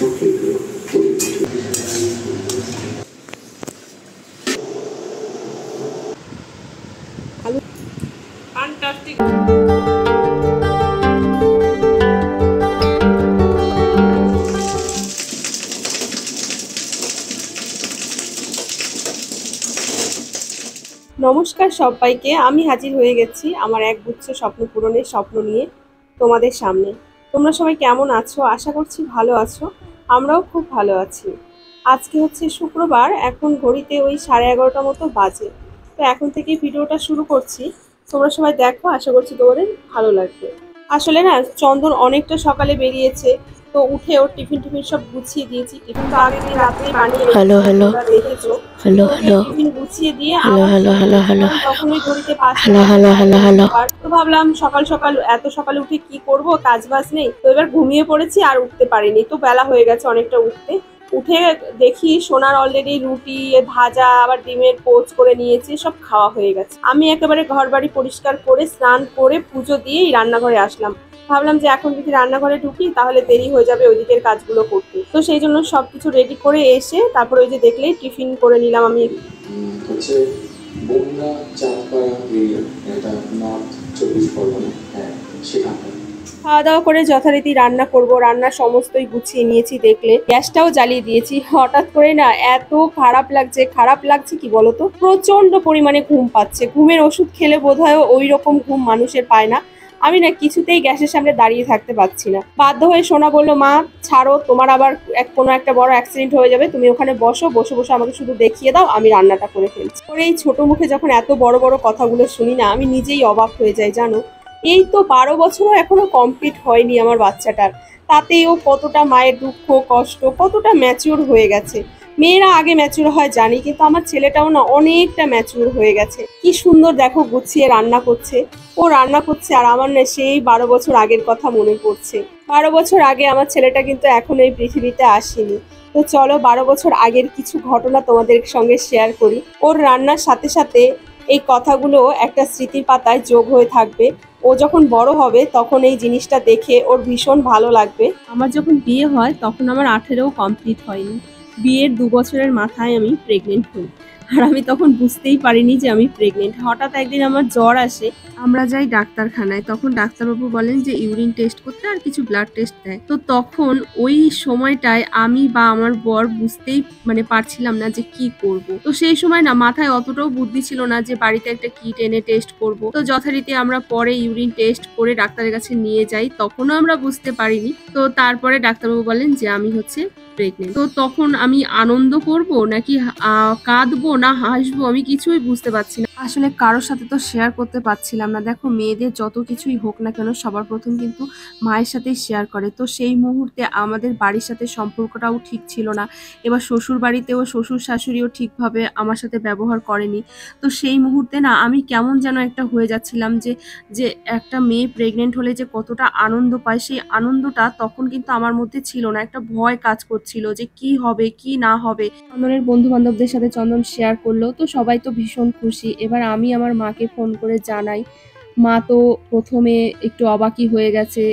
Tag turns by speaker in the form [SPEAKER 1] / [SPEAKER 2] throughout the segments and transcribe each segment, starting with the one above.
[SPEAKER 1] Fantastic. নমস্কার সবাইকে, আমি হাজির হয়ে গেছি আমার একগুচ্ছ স্বপ্ন পূরণের স্বপ্ন নিয়ে তোমাদের সামনে। তোমরা সবাই কেমন আছো? আশা করছি ভালো আছো। আমরাও খুব ভালো আছি। আজকে হচ্ছে শুক্রবার, এখন ঘড়িতে ওই 11:30 মতো বাজে। তো এখন থেকেই ভিডিওটা শুরু করছি। তোমরা সবাই দেখো, আশা করছি তোমাদের ভালো লাগবে। আসলে না, চন্দন অনেকটা সকালে বেরিয়েছে, তো উঠে ওর টিফিন সব গুছিয়ে দিয়েছি। টিফিন তো আগে দিন রাত্রে বানিয়ে দেখেছো। টিফিন গুছিয়ে দিয়ে তখন ওই ঘড়িতে 5টা। তো ভাবলাম সকাল সকাল এত সকালে উঠে কি করব, কাজ বাজ নেই, তো এবার ঘুমিয়ে পড়েছি আর উঠতে পারিনি। তো বেলা হয়ে গেছে অনেকটা উঠে দেখি সোনার অলরেডি রুটি ভাজা আবার ডিমের পোচ করে নিয়েছে, সব খাওয়া হয়ে গেছে। আমি একেবারে ঘর বাড়ি পরিষ্কার করে স্নান করে পুজো দিয়েই রান্নাঘরে আসলাম। ভাবলাম যে এখন যদি রান্নাঘরে ঢুকি তাহলে দেরি হয়ে যাবে ওই দিকের কাজগুলো করতে। তো সেই জন্য সবকিছু রেডি করে এসে তারপর ওই যে দেখলেই টিফিন করে নিলাম আমি।
[SPEAKER 2] হচ্ছে বনগা চাঁদপাড়া এরিয়া, এটা নর্থ 24 পরগনা। হ্যাঁ, সেখানটা
[SPEAKER 1] খাওয়া দাওয়া করে যথারীতি রান্না করব। রান্নার সমস্তই গুছিয়ে নিয়েছি, দেখলে গ্যাসটাও জ্বালিয়ে দিয়েছি। হঠাৎ করে না এত খারাপ লাগছে কি বলতো, প্রচন্ড পরিমাণে ঘুম পাচ্ছে। ঘুমের ওষুধ খেলে বোধহয় ওই রকম ঘুম মানুষের পায় না। আমি না কিছুতেই গ্যাসের সামনে দাঁড়িয়ে থাকতে পারছি না। বাধ্য হয়ে সোনা বললো, মা ছাড়ো, তোমার আবার কোনো একটা বড় অ্যাক্সিডেন্ট হয়ে যাবে, তুমি ওখানে বসে বসে আমাকে শুধু দেখিয়ে দাও, আমি রান্নাটা করে ফেলছি। ওর এই ছোট মুখে যখন এত বড় বড় কথাগুলো শুনি না, আমি নিজেই অবাক হয়ে যাই জানো। এই তো 12 বছরও এখনো কমপ্লিট হয়নি আমার বাচ্চাটার, তাতেই ও কতটা মায়ের দুঃখ কষ্ট, কতটা ম্যাচিওর হয়ে গেছে। মেয়েরা আগে ম্যাচিওর হয় জানি, কিন্তু আমার ছেলেটাও না অনেকটা ম্যাচিওর হয়ে গেছে। কি সুন্দর দেখো গুছিয়ে রান্না করছে। ও রান্না করছে আর আমার না সেই 12 বছর আগের কথা মনে পড়ছে। 12 বছর আগে আমার ছেলেটা কিন্তু এখন এই পৃথিবীতে আসেনি। তো চলো 12 বছর আগের কিছু ঘটনা তোমাদের সঙ্গে শেয়ার করি। ওর রান্নার সাথে সাথে এই কথাগুলো একটা স্মৃতির পাতায় যোগ হয়ে থাকবে। ও যখন বড় হবে তখন এই জিনিসটা দেখে ওর ভীষণ ভালো লাগবে। আমার যখন বিয়ে হয় তখন আমার 18 কমপ্লিট হয়নি। বিয়ের 2 বছরের মাথায় আমি প্রেগনেন্ট হই। আর আমি তখন বুঝতেই পারিনি যে আমি প্রেগনেন্ট। হঠাৎ একদিন আমার জ্বর আসে, আমরা যাই ডাক্তারখানায়। তখন ডাক্তারবাবু বলেন যে ইউরিন টেস্ট করতে আর কিছু ব্লাড টেস্ট দেয়। তো তখন ওই সময়টায় আমি বা আমার বর বুঝতেই পারছিলাম না যে কি করব। তো সেই সময় না মাথায় অতটাও বুদ্ধি ছিল না যে বাড়িতে একটা কিট এনে টেস্ট করব। তো যথারীতি আমরা পরে ইউরিন টেস্ট করে ডাক্তারের কাছে নিয়ে যাই, তখনও আমরা বুঝতে পারিনি। তো তারপরে ডাক্তারবাবু বলেন যে আমি হচ্ছে প্রেগনেন্ট। তো তখন আমি আনন্দ করব নাকি কাঁদবো না হাসবো, আমি কিছুই বুঝতে পারছি না। আসলে কারোর সাথে তো শেয়ার করতে পারছিলাম না। দেখো, মেয়েদের যত কিছুই হোক না কেন সবার প্রথম কিন্তু মায়ের সাথেই শেয়ার করে। তো সেই মুহূর্তে আমাদের বাড়ির সাথে সম্পর্কটাও ঠিক ছিল না। এবার শ্বশুর বাড়িতেও শ্বশুর শাশুড়িও ঠিকভাবে আমার সাথে ব্যবহার করেনি। তো সেই মুহূর্তে না আমি কেমন যেন একটা হয়ে যাচ্ছিলাম যে একটা মেয়ে প্রেগনেন্ট হলে যে কতটা আনন্দ পায়, সেই আনন্দটা তখন কিন্তু আমার মধ্যে ছিল না। একটা ভয় কাজ করছিল যে কি হবে কি না হবে। চন্দনের বন্ধু বান্ধবদের সাথে চন্দন শেয়ার করলো, তো সবাই তো ভীষণ খুশি। এবার আমি আমার মাকে ফোন করে জানাই। মা তো প্রথমে একটু অবাকই হয়ে গেছে,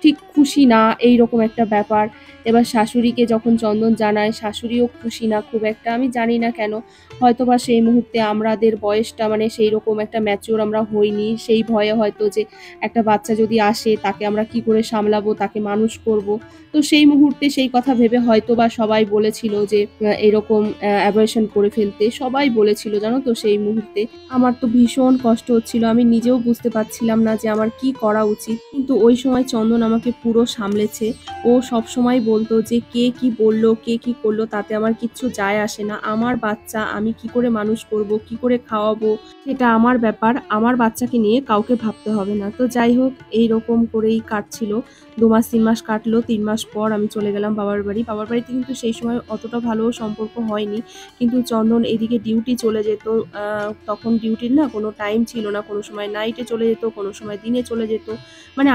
[SPEAKER 1] ঠিক খুশি না এইরকম একটা ব্যাপার। এবার শাশুড়িকে যখন চন্দন জানায়, শাশুড়িও খুশি না খুব একটা। আমি জানি না কেন, হয়তোবা সেই মুহূর্তে আমাদের বয়সটা সেই রকম একটা ম্যাচিওর আমরা হইনি। সেই ভয়ে হয়তো যে একটা বাচ্চা যদি আসে তাকে আমরা কি করে সামলাবো, তাকে মানুষ করব। তো সেই মুহূর্তে সেই কথা ভেবে হয়তোবা সবাই বলেছিল যে এরকম অ্যাবর্শন করে ফেলতে, সবাই বলেছিল জানো। তো সেই মুহূর্তে আমার তো ভীষণ কষ্ট হচ্ছিল, আমি নিজেও বুঝতে পারছিলাম না যে আমার কি করা উচিত। কিন্তু ওই সময় চন্দন আমাকে পুরো সামলেছে। ও সব সময় বলতো যে কে কি বললো কে কি করলো তাতে আমার কিচ্ছু যায় আসে না। আমার বাচ্চা আমি কি করে মানুষ করব, কি করে খাওয়াবো, সেটা আমার ব্যাপার। আমার বাচ্চাকে নিয়ে কাউকে ভাবতে হবে না। তো যাই হোক, এইরকম করেই কাটছিল। 2 মাস 3 মাস কাটলো। 3 মাস পর আমি চলে গেলাম বাবার বাড়ি। বাবার বাড়িতে কিন্তু সেই সময় অতটা ভালো সম্পর্ক হয়নি, কিন্তু চন্দন এদিকে ডিউটি চলে যেত। তখন ডিউটির না কোনো টাইম ছিল না, কোনো সময় নাইটে চলে যেত, কোনো সময় দিনে চলে যেত।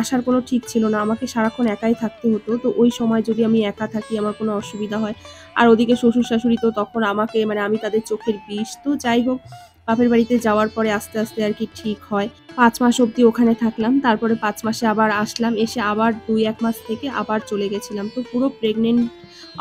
[SPEAKER 1] আসার কোনো ঠিক ছিল না, আমাকে সারাক্ষণ একাই থাকতে হতো। তো ওই সময় যদি আমি একা থাকি আমার কোনো অসুবিধা হয়। আর ওদিকে শ্বশুর শাশুড়ি তো তখন আমাকে আমি তাদের চোখের বিষ। তো যাই হোক, বাপের বাড়িতে যাওয়ার পরে আস্তে আস্তে আর কি ঠিক হয়। 5 মাস অবধি ওখানে থাকলাম, তারপরে 5 মাসে আবার আসলাম, এসে আবার 2-1 মাস থেকে আবার চলে গেছিলাম। তো পুরো প্রেগনেন্ট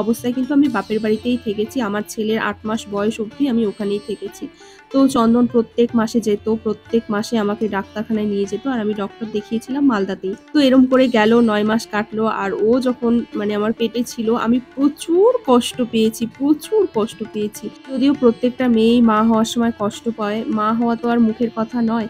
[SPEAKER 1] অবস্থায় কিন্তু আমি বাপের বাড়িতেই থেকেছি, আমার ছেলের 8 মাস বয়স অবধি আমি ওখানেই থেকেছি। তো চন্দন প্রত্যেক মাসে যেত, প্রত্যেক মাসে আমাকে ডাক্তারখানায় নিয়ে যেত, আর আমি ডক্টর দেখিয়েছিলাম মালদাতেই। তো এরম করে গেল 9 মাস কাটলো, আর ও যখন মানে আমার পেটে ছিল আমি প্রচুর কষ্ট পেয়েছি, প্রচুর কষ্ট পেয়েছি। যদিও প্রত্যেকটা মেয়েই মা হওয়ার সময় কষ্ট পায়, মা হওয়া তো আর মুখের কথা নয়।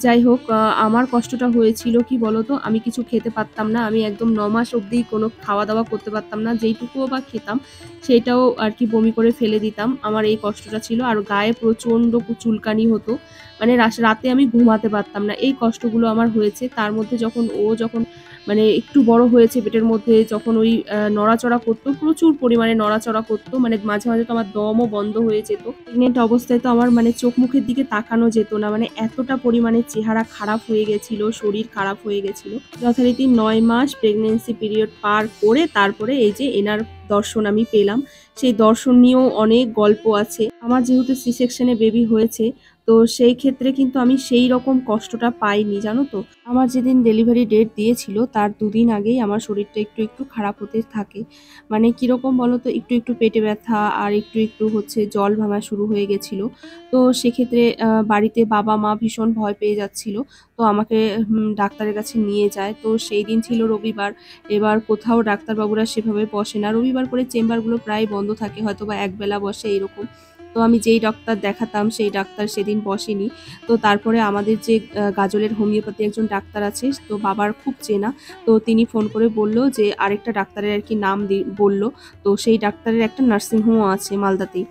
[SPEAKER 1] যাই হোক, আমার কষ্টটা হয়েছিল কি বলতো, আমি কিছু খেতে পারতাম না, আমি একদম 9 মাস অবধি কোনো খাওয়া দাওয়া করতে পারতাম না, যেইটুকুও বা খেতাম সেটাও আর কি বমি করে ফেলে দিতাম। আমার এই কষ্টটা ছিল, আর গায়ে প্রচণ্ড চুলকানি হতো, মানে রাতে আমি ঘুমাতে পারতাম না, এই কষ্টগুলো আমার হয়েছে। তার মধ্যে যখন মানে একটু বড় হয়েছে পেটের মধ্যে, যখন ওই নড়াচড়া করতো, প্রচুর পরিমাণে নড়াচড়া করতো, মানে মাঝে মাঝে তো আমার দমও বন্ধ হয়ে যেত। প্রেগনেন্ট অবস্থায় তো আমার মানে চোখ মুখের দিকে তাকানো যেত না, মানে এতটা পরিমাণে চেহারা খারাপ হয়ে গেছিল, শরীর খারাপ হয়ে গেছিল। যথারীতি 9 মাস প্রেগনেন্সি পিরিয়ড পার করে তারপরে এই যে এনার দর্শন আমি পেলাম। সেই দর্শন নিয়েও অনেক গল্প আছে। আমার যেহেতু সি সেকশনে বেবি হয়েছে, তো সেই ক্ষেত্রে কিন্তু আমি সেই রকম কষ্টটা পাইনি, জানো তো। আমার যেদিন ডেলিভারি ডেট দিয়েছিল তার 2 দিন আগেই আমার শরীরটা একটু একটু খারাপ হতে থাকে। মানে কিরকম বলো তো, একটু একটু পেটে ব্যথা আর একটু একটু হচ্ছে জল ভাঙা শুরু হয়ে গেছিলো। তো সেক্ষেত্রে বাড়িতে বাবা মা ভীষণ ভয় পেয়ে যাচ্ছিল। তো আমাকে ডাক্তারের কাছে নিয়ে যায়। তো সেই দিন ছিল রবিবার। এবার কোথাও ডাক্তারবাবুরা সেভাবে বসে না, রবিবার করে চেম্বারগুলো প্রায় বন্ধ থাকে, হয়তো বা একবেলা বসে এরকম। তো আমি যেই ডাক্তার দেখাতাম সেই ডাক্তার সেদিন বসেনি। তো তারপরে আমাদের যে গাজলের হোমিওপ্যাথি একজন ডাক্তার আছে, তো বাবার খুব চেনা। তো তিনি ফোন করে বলল যে আরেকটা ডাক্তারের আর কি নাম বলল। তো সেই ডাক্তারের একটা নার্সিংহোমও আছে মালদাতেই।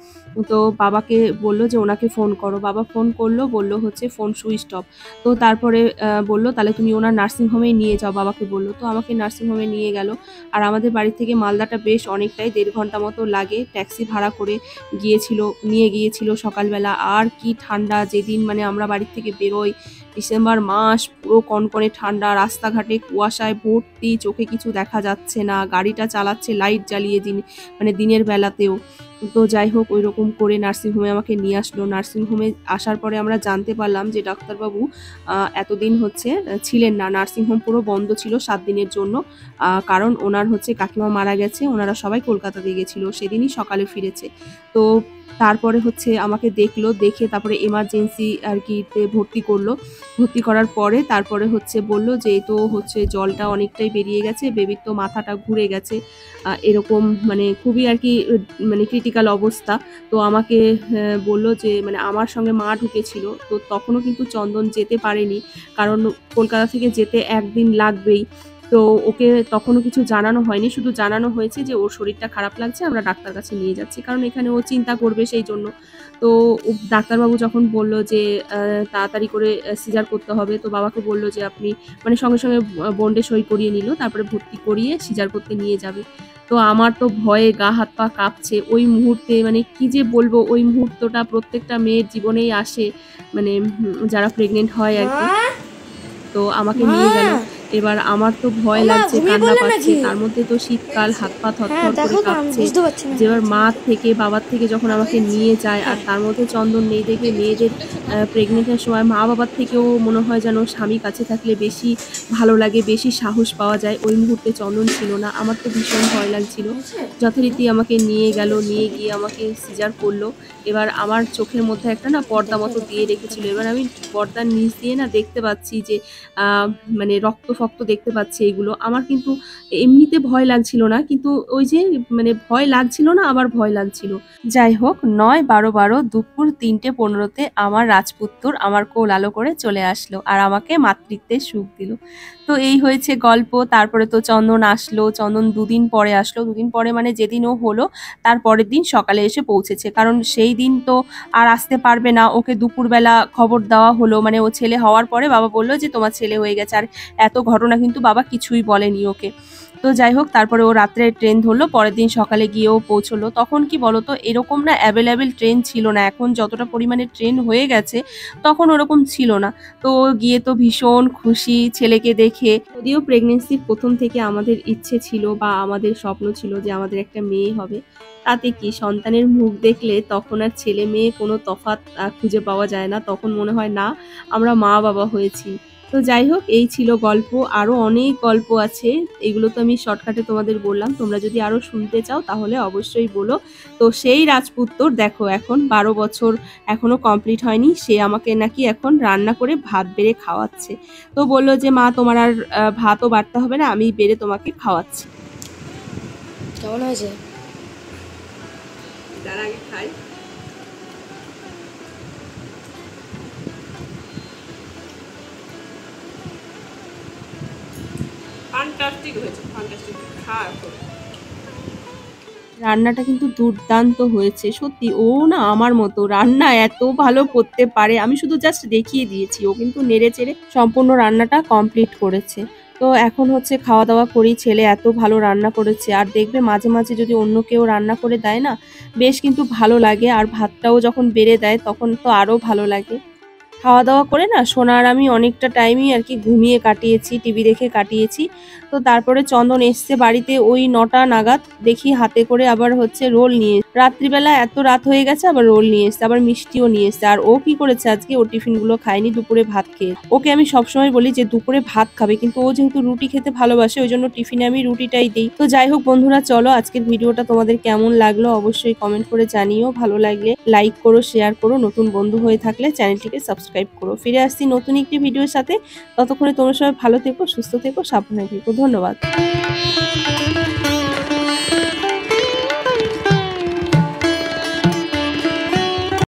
[SPEAKER 1] তো বাবাকে বলল যে ওনাকে ফোন করো। বাবা ফোন করলো, বলল হচ্ছে ফোন সুইচ অফ। তো তারপরে বলল তাহলে তুমি ওনার নার্সিংহোমেই নিয়ে যাও, বাবাকে বলল। তো আমাকে নার্সিংহোমে নিয়ে গেল। আর আমাদের বাড়ি থেকে মালদাটা বেশ অনেকটাই, 1.5 ঘন্টা মতো লাগে। ট্যাক্সি ভাড়া করে নিয়ে গিয়েছিল সকালবেলা। আর কি ঠান্ডা, যেদিন মানে আমরা বাড়ি থেকে বেরোই, ডিসেম্বর মাস, পুরো কনকনে ঠান্ডা, রাস্তাঘাটে কুয়াশায় ভর্তি, চোখে কিছু দেখা যাচ্ছে না, গাড়িটা চালাচ্ছে লাইট জ্বালিয়ে মানে দিনের বেলাতেও। তো যাই হোক, ওই রকম করে নার্সিংহোমে আমাকে নিয়ে আসলো। নার্সিংহোমে আসার পরে আমরা জানতে পারলাম যে ডাক্তারবাবু এতদিন হচ্ছে ছিলেন না, নার্সিংহোম পুরো বন্ধ ছিল 7 দিনের জন্য। কারণ ওনার হচ্ছে কাকিমা মারা গেছে, ওনারা সবাই কলকাতাতে গেছিল, সেদিনই সকালে ফিরেছে। তো তারপরে হচ্ছে আমাকে দেখলো, দেখে তারপরে এমার্জেন্সি আর কি ভর্তি করলো। ভর্তি করার পরে তারপরে হচ্ছে বলল যে এই তো হচ্ছে জলটা অনেকটাই বেরিয়ে গেছে, বেবির তো মাথাটা ঘুরে গেছে, এরকম মানে খুবই আর কি মানে ক্রিটিক্যাল অবস্থা। তো আমাকে বলল যে মানে আমার সঙ্গে মা ঢুকেছিল। তো তখনও কিন্তু চন্দন যেতে পারেনি, কারণ কলকাতা থেকে যেতে 1 দিন লাগবেই। তো ওকে তখনও কিছু জানানো হয়নি, শুধু জানানো হয়েছে যে ওর শরীরটা খারাপ লাগছে, আমরা ডাক্তার কাছে নিয়ে যাচ্ছি, কারণ এখানে ও চিন্তা করবে সেই জন্য। তো ডাক্তারবাবু যখন বলল যে তাড়াতাড়ি করে সিজার করতে হবে, তো বাবাকে বলল যে আপনি মানে সঙ্গে সঙ্গে বন্ডে সই করিয়ে নিল, তারপরে ভর্তি করিয়ে সিজার করতে নিয়ে যাবে। তো আমার তো ভয়ে গা হাত পা কাঁপছে ওই মুহূর্তে, মানে কি যে বলবো, ওই মুহূর্তটা প্রত্যেকটা মেয়ের জীবনেই আসে, মানে যারা প্রেগনেন্ট হয় আর কি। তো আমাকে নিয়ে গেল। এবার আমার তো ভয় লাগছে, কান্না পাচ্ছে, তার মধ্যে তো শীতকাল, হাত পা থরথর করে কাঁপছে। যে এবার মার থেকে বাবার থেকে যখন আমাকে নিয়ে যায়, আর তার মধ্যে চন্দন নেই দেখে, মেয়েদের প্রেগনেন্টের সময় মা বাবার থেকেও মনে হয় যেন স্বামী কাছে থাকলে বেশি ভালো লাগে, বেশি সাহস পাওয়া যায়। ওই মুহূর্তে চন্দন ছিল না, আমার তো ভীষণ ভয় লাগছিল। যথারীতি আমাকে নিয়ে গেল, নিয়ে গিয়ে আমাকে সিজার করলো। এবার আমার চোখের মধ্যে একটা না পর্দা মতো দিয়ে রেখেছিল। এবার আমি পর্দার নিচ দিয়ে না দেখতে পাচ্ছি যে মানে রক্ত ফক্ত দেখতে পাচ্ছি এগুলো। আমার কিন্তু এমনিতে ভয় লাগছিল না, কিন্তু ওই যে মানে ভয় লাগছিল না, আবার ভয় লাগছিল। যাই হোক, 9-12-12 দুপুর 3:15-তে আমার রাজপুত্তর আমার কোল আলো করে চলে আসলো, আর আমাকে মাতৃত্বের সুখ দিল। তো এই হয়েছে গল্প। তারপরে তো চন্দন আসলো, চন্দন 2 দিন পরে আসলো। 2 দিন পরে মানে যেদিন ও হলো তার পরের দিন সকালে এসে পৌঁছেছে, কারণ সেই দিন তো আর আসতে পারবে না। ওকে দুপুরবেলা খবর দেওয়া হলো, মানে ও ছেলে হওয়ার পরে বাবা বললো যে তোমার ছেলে হয়ে গেছে। আর এত ঘটনা কিন্তু বাবা কিছুই বলেনি ওকে। তো যাই হোক, তারপরে ও রাত্রে ট্রেন ধরলো, পরের দিন সকালে গিয়েও পৌঁছলো। তখন কি বলতো, এরকম না অ্যাভেলেবেল ট্রেন ছিল না, এখন যতটা পরিমাণে ট্রেন হয়ে গেছে তখন ওরকম ছিল না। তো গিয়ে তো ভীষণ খুশি ছেলেকে দেখে। যদিও প্রেগনেন্সির প্রথম থেকে আমাদের ইচ্ছে ছিল বা আমাদের স্বপ্ন ছিল যে আমাদের একটা মেয়ে হবে, তাতে কি সন্তানের মুখ দেখলে তখন আর ছেলে মেয়ে কোনো তফাৎ খুঁজে পাওয়া যায় না, তখন মনে হয় না আমরা মা বাবা হয়েছি। তো যাই হোক, এই ছিল গল্প। আরো অনেক গল্প আছে, এগুলো তো আমি শর্টকাটে তোমাদের বললাম, তোমরা যদি আরো শুনতে চাও তাহলে অবশ্যই বলো। তো সেই রাজপুত্তর দেখো এখন 12 বছর এখনো কমপ্লিট হয়নি, সে আমাকে নাকি এখন রান্না করে ভাত বেড়ে খাওয়াচ্ছে। তো বললো যে মা তোমার আর ভাতও বাড়তে হবে না, আমি বেড়ে তোমাকে খাওয়াচ্ছি।
[SPEAKER 3] কেমন হয়েছে?
[SPEAKER 1] তার আগে খাই। ফ্যান্টাস্টিক হয়েছে, ফ্যান্টাস্টিক। রান্নাটা কিন্তু দুর্দান্ত হয়েছে সত্যি। ও না আমার মতো রান্না এত ভালো করতে পারে, আমি শুধু জাস্ট দেখিয়ে দিয়েছি, ও কিন্তু নেড়ে চেড়ে সম্পূর্ণ রান্নাটা কমপ্লিট করেছে। তো এখন হচ্ছে খাওয়া দাওয়া করি, ছেলে এত ভালো রান্না করেছে। আর দেখবে মাঝে মাঝে যদি অন্য কেউ রান্না করে দেয় না, বেশ কিন্তু ভালো লাগে। আর ভাতটাও যখন বেড়ে দেয় তখন তো আরো ভালো লাগে। খাওয়া দাওয়া করে না সোনার আমি অনেকটা টাইমই আর কি ঘুমিয়ে কাটিয়েছি, টিভি দেখে কাটিয়েছি। তো তারপরে চন্দন এসছে বাড়িতে ওই 9টা নাগাদ, দেখি হাতে করে আবার হচ্ছে রোল নিয়ে, রাত্রিবেলা এত রাত হয়ে গেছে আবার রোল নিয়ে এসছে, আবার মিষ্টিও নিয়ে এসছে। আর ও কি করেছে আজকে, ও টিফিনগুলো খায়নি, দুপুরে ভাত খেয়ে। ওকে আমি সবসময় বলি যে দুপুরে ভাত খাবে, কিন্তু ও যেহেতু রুটি খেতে ভালোবাসে ওই জন্য টিফিনে আমি রুটিটাই দিই। তো যাই হোক বন্ধুরা, চলো আজকের ভিডিওটা তোমাদের কেমন লাগলো অবশ্যই কমেন্ট করে জানিও। ভালো লাগলে লাইক করো, শেয়ার করো, নতুন বন্ধু হয়ে থাকলে চ্যানেলটিকে সাবস্ক্রাইব করো। ফিরে আসছি নতুন একটি ভিডিওর সাথে, ততক্ষণে তোমরা সবাই ভালো থেকো, সুস্থ থেকো, সাবধানে থেকো। ধন্যবাদ।